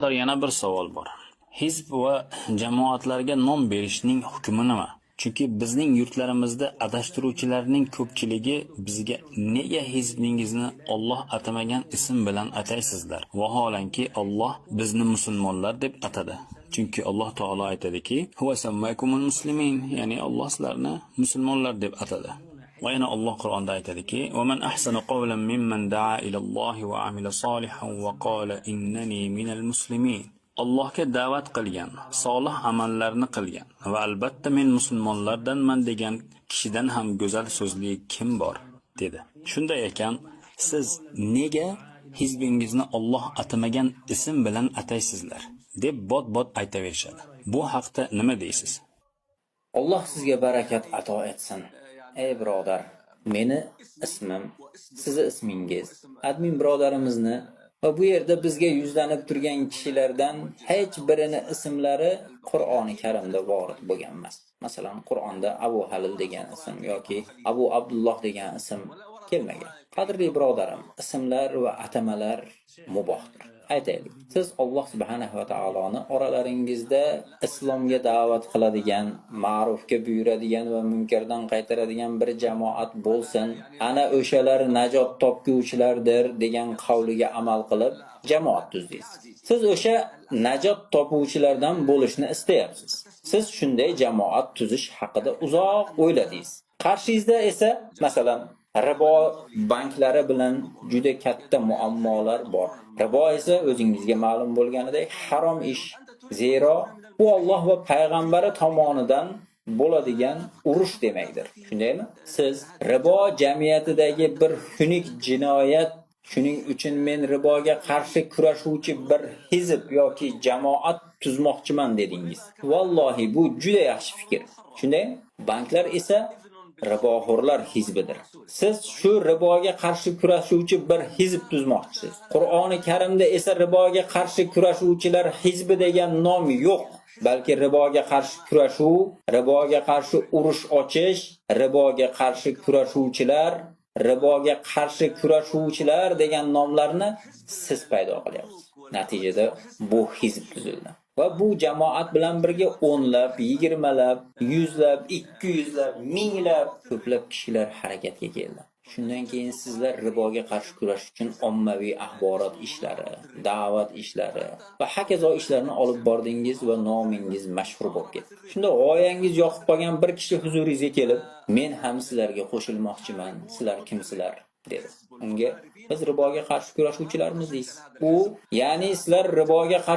Yana bir savol bor. Hizb va jamoatlarga nom berishning hukmi nima? Chunki bizning yurtlarimizda adashtiruvchilarning ko'pchiligi bizga nega hizbingizni Alloh atamagan ism bilan ataysizlar? Vaholanki Alloh bizni musulmonlar deb atadi. Chunki Alloh taolo aytadiki: "Huva sammaykumul muslimin", ya'ni Alloh sizlarni musulmonlar deb atadi. Va yana Alloh Qur'onda aytadiki: "Va man ahsanu qawlan mimman da'a ila Allohi va amila solihan va qala innani minal muslimin." Allohga da'vat qilgan, solih amallarni qilgan va albatta men musulmonlardanman degan kishidan ham go'zal so'zli kim bor, dedi. Shunday ekan, siz nega hizbingizni Alloh atamagan ism bilan ataysizlar, deb bot-bot aytaverishadi. Bu haqda nima deysiz? Alloh sizga barakat ato etsin. Ey birodar, meni ismim, sizni ismingiz, admin birodarimizni va bu yerda bizga yuzlanib turgan kishilardan hech birini ismlari Qur'oni Karimda vorid bo'lgan emas. Masalan, Qur'onda Abu Halil degan ism yoki Abu Abdulloh degan ism kelmagan. Qadrli birodarim, ismlar va atamalar mubohdir. Aytaylik, siz Alloh subhanahu va taoloni oralaringizda islomga da'vat qiladigan, ma'rufga buyuradigan va munkardan qaytaradigan bir jamoat bo'lsin, ana o'shalar najot topguvchilardir degan qavliga amal qilib jamoat tuzdingiz. Siz o'sha najot topuvchilardan bo'lishni istayapsiz. Siz shunday jamoat tuzish haqida uzoq o'yladingiz. Qarshingizda esa, masalan, ribo banklari bilan juda katta muammolar bor. Ribo esa o'zingizga ma'lum bo'lganidek harom ish. Zero bu Alloh va payg'ambari tomonidan bo'ladigan urush demakdir. Shundaymi? Siz ribo jamiyatidagi bir xunuk jinoyat, shuning uchun men riboga qarshi kurashuvchi bir hizb yoki jamoat tuzmoqchiman dedingiz. Vallohi bu juda yaxshi fikr. Shundaymi? Banklar esa riboxo'rlar hizbidir. Siz shu riboga qarshi kurashuvchi bir hizb tuzmoqchisiz. Qur'oni Karimda esa riboga qarshi kurashuvchilar hizbi degan nom yo'q. Balki riboga qarshi kurashuv, riboga qarshi urush ochish, riboga qarshi kurashuvchilar, riboga qarshi kurashuvchilar degan nomlarni siz paydo qilyapsiz. Natijada bu hizb tuzildi. Va bu jamoat bilan birga o'nlab, 20lab, 100lab, 200lab, minglab ko'plab kishilar harakatga keldi. Shundan keyin sizlar riboga qarshi kurash uchun ommaviy axborot ishlari, da'vat ishlari va hokazo ishlarni olib bordingiz va nomingiz mashhur bo'lib ketdi. Shunda g'oyangiz yoqib qolgan bir kishi huzuringizga kelib, "Men ham sizlarga qo'shilmoqchiman. Sizlar kimsizlar?" dedi. Unga biz riboga qarshi kurashuvchilarmiz deysiz. U, ya'ni sizlar riboga qarshi